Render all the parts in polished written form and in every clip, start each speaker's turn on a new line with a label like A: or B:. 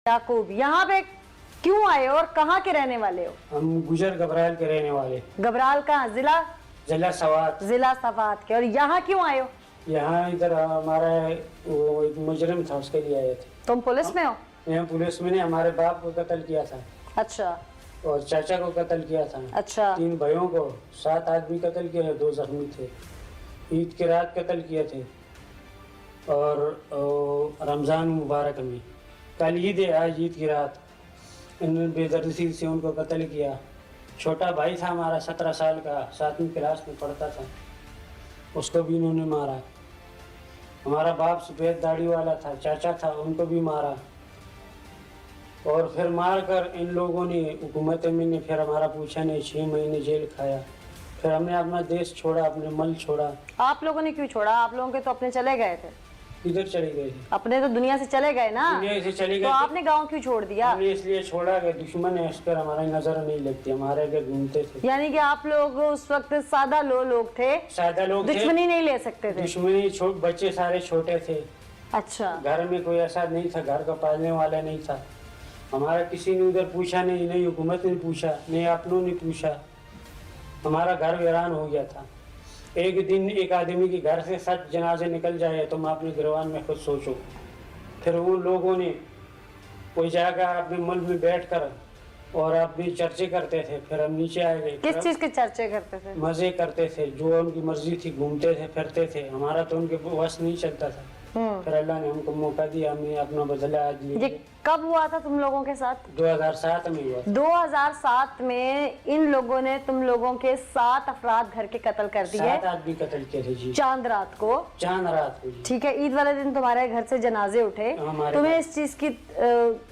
A: याकूब, यहाँ पे क्यों आए और कहाँ के रहने वाले हो?
B: हम गुजर घबराल के रहने वाले।
A: घबराल कहाँ? जिला?
B: जिला सवात।
A: जिला सवात के। और यहाँ क्यों आए हो?
B: यहाँ इधर हमारा वो एक मुजरिम था, उसके लिए आए थे।
A: तुम पुलिस में हो?
B: यहाँ पुलिस में ने हमारे बाप को कत्ल किया था।
A: अच्छा।
B: और चाचा को कत्ल किया था।
A: अच्छा।
B: 3 भाइयों को, 7 आदमी कत्ल किए, 2 जख्मी थे। ईद की रात कत्ल किए थे और रमज़ान मुबारक में। कल ईद है, आज ईद की रात इन्होंने बेदर्दी से उनको कत्ल किया। छोटा भाई था हमारा 17 साल का, 7वीं क्लास में पढ़ता था, उसको भी इन्होंने मारा। हमारा बाप सफ़ेद दाढ़ी वाला था, चाचा था, उनको भी मारा। और फिर मार कर इन लोगों ने, हुकूमत अमीन ने फिर हमारा पूछा नहीं, 6 महीने जेल खाया। फिर हमने अपना देश छोड़ा, अपने मल छोड़ा।
A: आप लोगों ने क्यों छोड़ा? आप लोगों के तो अपने चले गए थे।
B: इधर चले गए थे।
A: अपने तो दुनिया से चले गए ना।
B: दुनिया से चले गए
A: तो आपने गांव क्यों छोड़ दिया?
B: हमने इसलिए छोड़ा कि दुश्मन है, इस पर हमारी नजर नहीं लगती, हमारे आगे घूमते थे।
A: यानी कि आप लोग उस वक्त सादा लोग थे,
B: सादा लोग थे,
A: दुश्मनी नहीं ले सकते थे।
B: दुश्मनी, बच्चे सारे छोटे थे।
A: अच्छा।
B: घर में कोई ऐसा नहीं था, घर का पालने वाला नहीं था। हमारा किसी ने उधर पूछा नहीं, नहीं हुकूमत ने पूछा, नहीं अपनों ने पूछा। हमारा घर वीरान हो गया था। एक दिन एक आदमी के घर से 7 जनाजे निकल जाए, तुम अपने गिरवान में खुद सोचो। फिर उन लोगों ने कोई जाकर अपने मुल्क में बैठ कर और अपनी चर्चे करते थे। फिर हम नीचे आ गए।
A: किस चीज के चर्चे करते थे?
B: मजे करते थे, जो उनकी मर्जी थी, घूमते थे, फिरते थे। हमारा तो उनके वश नहीं चलता था। फिर अल्लाह ने हमको मौका दिया, हमने अपना बदला आज लिया।
A: ये कब हुआ था तुम लोगों के साथ?
B: 2007 में हुआ।
A: 2007 में इन लोगों ने तुम लोगों के 7 अफराद घर के कत्ल कर दिए।
B: 7 आदमी कत्ल किए थे जी।
A: चांद रात को।
B: चांद रात को जी।
A: ठीक है, ईद वाले दिन तुम्हारे घर से जनाजे उठे, तुम्हें इस चीज की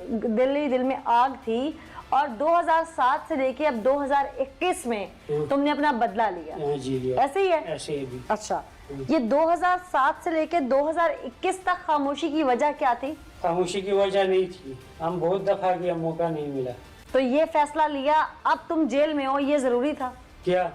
A: दिल में आग थी और 2007 से लेके अब 2021 में तुमने अपना बदला लिया।
B: जी लिया।
A: ऐसे ही है?
B: ऐसे ही भी।
A: अच्छा, ये 2007 से लेके 2021 तक खामोशी की वजह क्या थी?
B: खामोशी की वजह नहीं थी, हम बहुत दफा किया, मौका नहीं मिला।
A: तो ये फैसला लिया, अब तुम जेल में हो, ये जरूरी था
B: क्या?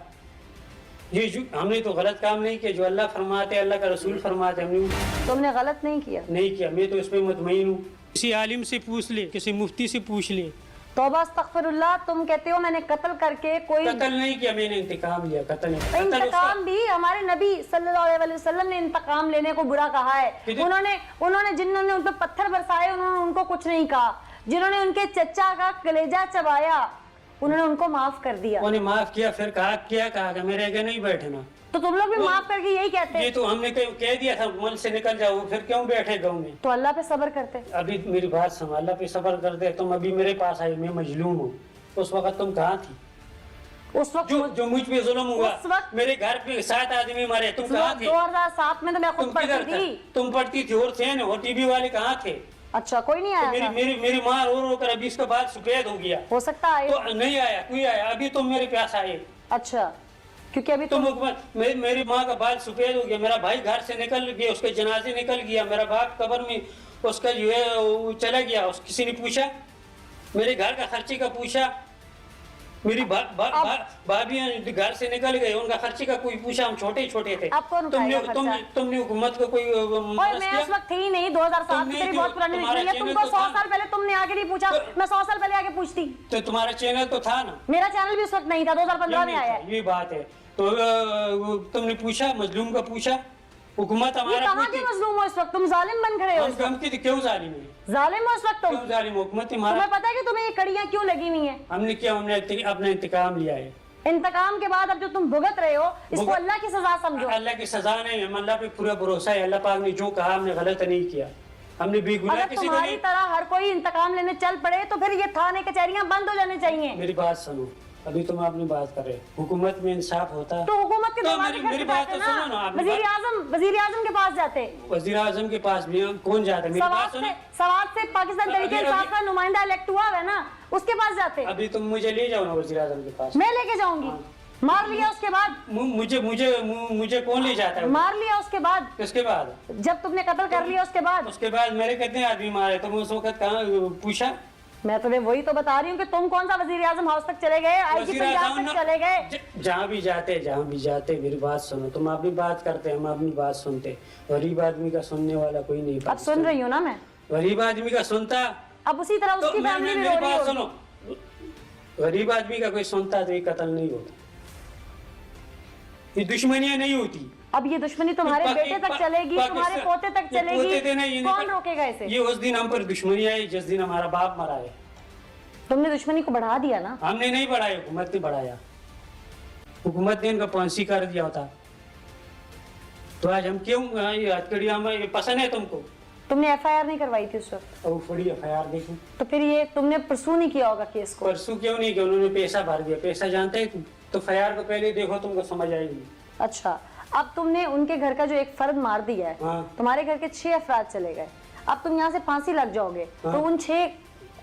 B: ये हमने तो गलत काम नहीं किया, जो अल्लाह फरमाते, अल्लाह का रसूल फरमाते, हमने
A: तुमने गलत नहीं किया।
B: नहीं किया। मैं तो इस पे मुतमईन हूँ। किसी आलिम से पूछ ले, किसी मुफ्ती से पूछ ले।
A: तौबा अस्तगफिरुल्लाह, तुम कहते हो मैंने कत्ल करके कोई
B: कत्ल नहीं किया, मैंने इंतकाम लिया। कत्ल नहीं।
A: इंतकाम भी हमारे नबी सल्लल्लाहु अलैहि वसल्लम ने इंतकाम लेने को बुरा कहा है। उन्होंने जिन्होंने उन पर पत्थर बरसाए, उन्होंने उनको कुछ नहीं कहा। जिन्होंने उनके चचा का कलेजा चबाया, उन्होंने उनको माफ कर दिया।
B: उन्हें माफ किया, फिर कहा कि मेरे आगे नहीं बैठना।
A: तो तुम लोग भी माफ करके यही कहते हैं?
B: ये तो हमने कह दिया था मुल्क से निकल जाओ, फिर क्यों बैठे गाँव में?
A: तो अल्लाह पे सब्र करते।
B: अभी मेरी बात सुनो, अल्लाह पे सब्र कर दे। तुम अभी मेरे पास आई, मैं मजलूम हूँ। उस वक्त तुम कहाँ थी?
A: उस वक्त
B: जो मुझ पे जुल्म हुआ,
A: उस वक्त
B: मेरे घर पे 7 आदमी मरे, तुम कहाँ थी?
A: 2007 में तो मैं खुद पढ़ती थी।
B: तुम पढ़ती थी। और थे और टीवी वाले कहाँ थे?
A: अच्छा, कोई नहीं आया था?
B: मेरी माँ रो कर अभी इसके बाद सफेद हो गया।
A: हो सकता है
B: तो नहीं आया, कोई आया। अभी तुम मेरे पास आए।
A: अच्छा, क्योंकि अभी
B: तुम मेरी माँ का बाल सफेद हो गया, मेरा भाई घर से निकल गया, उसके जनाजे निकल गया, मेरा बाप कब्र में उसका जो है चला गया। किसी ने पूछा? मेरे घर का खर्चे का पूछा? मेरी भाभी घर से निकल गए, उनका खर्चे का कोई पूछा? हम छोटे छोटे थे। तुमने हुकूमत को कोई
A: मैं उस वक्त थी ही नहीं। 2007 में तेरी बहुत पुरानी निकली है। तुमको 100 साल पहले तुमने आगे नहीं पूछा, मैं 100 साल पहले आगे पूछती।
B: तो तुम्हारा चैनल तो था ना?
A: मेरा चैनल भी उस वक्त नहीं था, 2015 में आया।
B: ये बात है। तो तुमने पूछा, मजलूम का पूछा? हुकूमत हमारा
A: कहाँ के मजलूम हो इस वक्त? तुम जालिम बन खड़े हो।
B: हम क्यों जालिम है?
A: जालिम हो इस वक्त तुम।
B: क्यों जालिम? हुकूमत
A: तुम्हें पता है कि तुम्हें ये कड़ियाँ क्यों लगी हुई हैं?
B: हमने अपना इंतकाम लिया है।
A: इंतकाम के बाद अब जो तुम भुगत रहे हो, इसको अल्लाह की सजा समझो।
B: अल्लाह की सजा नहीं, हम अल्लाह पे पूरा भरोसा है। अल्लाह पाक ने जो कहा, हमने गलत नहीं किया। हमने बेगुनाह किसी को नहीं।
A: तुम्हारी तरह हर कोई इंतकाम लेने चल पड़े तो फिर ये थाने कचहरियां बंद हो जानी चाहिए।
B: मेरी बात सुनो, अभी तुम अपनी बात कर रहे हो। हुकूमत में इंसाफ होता
A: तो हुकूमत के
B: मेरी बात तो सुनो ना।
A: वजीर आजम के पास जाते।
B: वजीर आजम के पास भी कौन जाता है?
A: सवाल से पाकिस्तान तरीके इंसाफ का नुमाइंदा इलेक्ट हुआ है ना, उसके पास जाते।
B: अभी तुम मुझे ले जाओ ना वजीर आजम के पास।
A: मैं लेके जाऊंगी। मार लिया उसके बाद?
B: मुझे कौन ले जाता है?
A: मार लिया उसके बाद?
B: किसके बाद?
A: जब तुमने कत्ल कर लिया उसके बाद
B: मेरे कितने आदमी मारे? तुम उस वक्त कहाँ पूछा?
A: मैं तुम्हें वही तो बता रही हूँ कि तुम कौन सा वजीर आजम हाउस तक चले गए, आईजी पंजाब तक चले गए।
B: जहाँ भी जाते मेरी बात सुनो। तुम अपनी बात करते, हम अपनी बात सुनते। गरीब आदमी का सुनने वाला कोई नहीं।
A: अब सुन रही हूँ ना मैं।
B: गरीब आदमी का सुनता
A: अब उसी तरह
B: तो
A: उसकी फैमिली भी रो
B: मेरी
A: रही
B: बात
A: होगी।
B: सुनो, गरीब आदमी का कोई सुनता तो ये कत्ल नहीं होता, ये दुश्मनियां नहीं होती।
A: अब ये दुश्मनी तुम्हारे बेटे तक चलेगी, तुम्हारे पोते तक चलेगी, कौन रोकेगा इसे?
B: ये उस दिन हम पर दुश्मनी आई जिस दिन हमारा बाप मरा है।
A: तुमने दुश्मनी को बढ़ा दिया ना।
B: हमने नहीं बढ़ाया, हुकूमत ने बढ़ाया, हुकूमत ने इनका फांसी कर दिया होता तो आज हम क्यों ये हथकड़ियां में ये पसंद है तुमको?
A: तुमने एफआईआर नहीं करवाई थी उस वक्त,
B: अब थोड़ी एफआईआर देखो,
A: तो फिर ये तुमने परसू नहीं किया होगा केस को।
B: परसों क्यों नहीं किया? उन्होंने पैसा भर दिया, पैसा जानते हैं तुम? तो एफआईआर को पहले देखो, तुमको समझ आएगी।
A: अच्छा, अब तुमने उनके घर का जो एक फर्द मार दिया है,
B: हाँ।
A: तुम्हारे घर के 6 अफराद चले गए, अब तुम यहाँ से फांसी लग जाओगे,
B: हाँ।
A: तो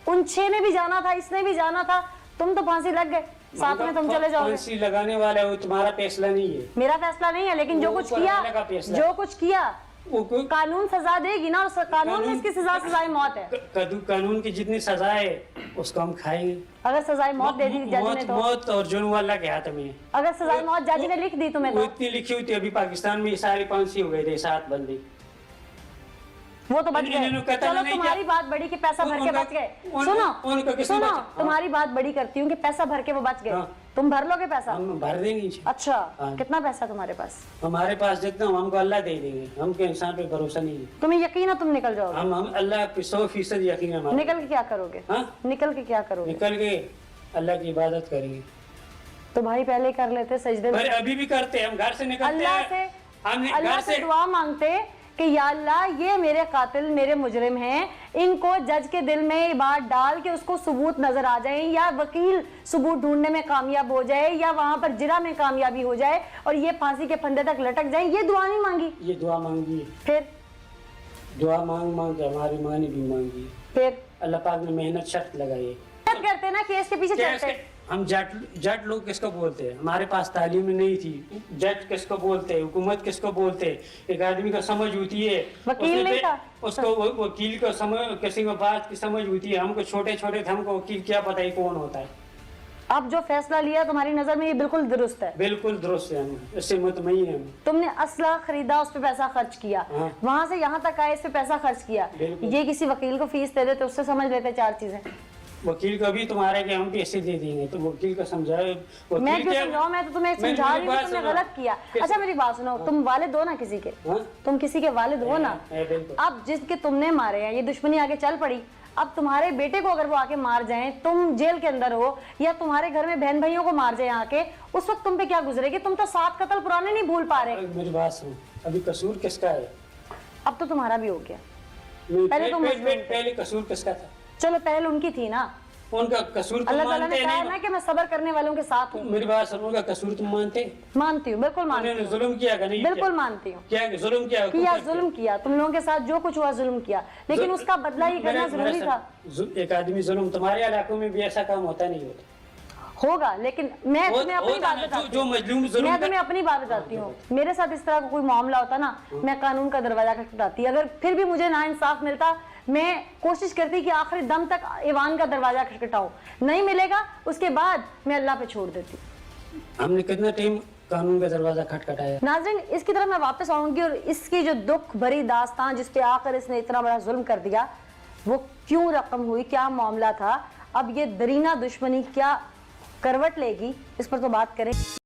A: उन छह ने भी जाना था, इसने भी जाना था, तुम तो फांसी लग गए, साथ में तुम चले जाओगे।
B: फांसी लगाने वाला है वो तुम्हारा फैसला नहीं है,
A: मेरा फैसला नहीं है, लेकिन जो
B: वो
A: कुछ
B: ऊपर
A: किया,
B: वाले का फैसला।
A: जो कुछ किया
B: वो
A: कानून सजा देगी ना, और कानून में इसकी सजाए मौत है।
B: कानून की जितनी सजा है उसको हम खाएंगे।
A: अगर सजाए मौत दे दी जज ने तो,
B: मौत और जुर्म अल्लाह के हाथ में है।
A: अगर सजाए मौत जज ने लिख दी तुम्हें
B: वो
A: तो
B: इतनी लिखी हुई थी, अभी पाकिस्तान में सारी फांसी हो गए थे, 7 बंदे,
A: वो तो बच
B: इन्होंने
A: गए।
B: कतल
A: चलो
B: नहीं
A: तुम्हारी
B: किया।
A: बात बड़ी कि पैसा भर के
B: उनका-
A: बच गए।
B: उनका किसने
A: सुनो,
B: बचा?
A: तुम्हारी बात बड़ी करती हूँ कि पैसा भर के वो बच गए,
B: हाँ।
A: तुम भर लोगे पैसा?
B: हम भर देंगे।
A: अच्छा,
B: हाँ।
A: कितना पैसा तुम्हारे पास?
B: हमारे पास जितना हमको अल्लाह दे देंगे, हमको इंसान पे भरोसा नहीं है।
A: तुम्हें यकीन है तुम निकल जाओगे?
B: हम अल्लाह पे 100% यकीन है हमारा।
A: निकल के क्या करोगे?
B: हाँ?
A: निकल के क्या करोगे?
B: निकल के अल्लाह की इबादत करेंगे।
A: तो भाई पहले कर लेते सजदे में,
B: पर अभी भी करते हैं, हम घर से निकलते
A: अल्लाह
B: हैं,
A: से,
B: हमने
A: अल्लाह
B: घर
A: से
B: से
A: दुआ मांगते कि या अल्लाह ये मेरे कातिल, मेरे मुजरिम हैं, इनको जज के दिल में ये बात डाल के उसको सबूत नजर आ जाए, या वकील सबूत ढूंढने में कामयाब हो जाए, या वहां पर जिरा में कामयाबी हो जाए और ये फांसी के फंदे तक लटक जाए। ये दुआ नहीं मांगी,
B: ये दुआ मांगी,
A: फिर
B: दुआ मांग मांग के हमारी माँ ने भी मांगी,
A: फिर
B: अल्लाह पाक ने मेहनत शर्त लगाई है।
A: मेहनत करते ना, केस के पीछे चलते।
B: हम जट लोग किसको बोलते हैं? हमारे पास तालीम नहीं थी। जज किसको बोलते हैं? हुकूमत किसको बोलते हैं? एक आदमी को समझ होती है,
A: वकील नहीं था।
B: उसको वकील को समझ, किसी को बात की समझ होती है। हमको छोटे छोटे थे, हमको वकील क्या पता है कौन होता है।
A: अब जो फैसला लिया तुम्हारी नजर में ये बिल्कुल दुरुस्त है?
B: बिल्कुल दुरुस्त है, हम इससे मुतमईन हैं।
A: तुमने असला खरीदा, उस पे पैसा खर्च किया,
B: हाँ।
A: वहां से यहाँ तक आए, इस पे पैसा खर्च किया,
B: बिल्कुल।
A: ये किसी वकील को फीस दे देते, उससे समझ लेते 4 चीजें।
B: वकील को भी तुम्हारे के हम पैसे दे देंगे, तो वकील को समझाओ।
A: मैं क्यों समझाऊं? मैं तो तुम्हें समझा रही हूँ कि तुमने गलत किया। अच्छा मेरी बात सुनो, तुम वालिद हो ना किसी के?
B: हाँ?
A: तुम किसी के वालिद हो ना?
B: बिल्कुल।
A: अब जिसके तुमने मारे हैं, ये दुश्मनी आगे चल पड़ी, अब तुम्हारे बेटे को अगर वो आके मार जाएं, तुम जेल के अंदर हो, या तुम्हारे घर में बहन भाइयों को मार जाए आके, उस वक्त तुम पे क्या गुजरेगी? तुम तो 7 कत्ल पुराने नहीं भूल पा रहे।
B: मेरी बात सुनो, अभी कसूर किसका है?
A: अब तो तुम्हारा भी हो गया।
B: पहले कसूर किसका था?
A: चलो पहले उनकी थी ना,
B: उनका कसूर तुम
A: अल्लाह ताला ने
B: मानते
A: कहा
B: नहीं?
A: ना कि मैं सब्र करने वालों के साथ हूँ।
B: मेरी बात सुनो, उनका कसूर तुम मानते?
A: मानती हूँ, बिल्कुल मानती
B: उन्होंने
A: हूँ,
B: जुल्म किया कि नहीं?
A: बिल्कुल मानती हूँ।
B: क्या जुल्म किया?
A: जुल्म किया, तुम लोगों के साथ जो कुछ हुआ जुल्म किया, लेकिन उसका बदला ही करना जरूरी था।
B: एक आदमी जुल्म, तुम्हारे इलाकों में भी ऐसा काम होता नहीं होता?
A: होगा, लेकिन मैं तुम्हें अपनी बात बताती
B: जो
A: हूँ,
B: मजलूम जुल्म
A: मैं तुम्हें अपनी बात बताती हूँ। मेरे साथ इस तरह का कोई मामला होता ना, मैं कानून का दरवाजा खटखटाती, अगर फिर भी मुझे ना इंसाफ मिलता, मैं कोशिश करती कि आखिरी दम तक ईवान का दरवाजा खटखटाऊं, नहीं मिलेगा उसके बाद मैं अल्लाह पे छोड़ देती।
B: हमने कितना टाइम कानून का दरवाजा खटखटाया।
A: नाज़रीन, इसकी तरफ मैं वापस आऊंगी और इसकी जो दुख भरी दास्तान जिसपे आकर इसने इतना बड़ा जुल्म कर दिया, वो क्यों रकम हुई, क्या मामला था, अब ये दरीना दुश्मनी क्या करवट लेगी, इस पर तो बात करें।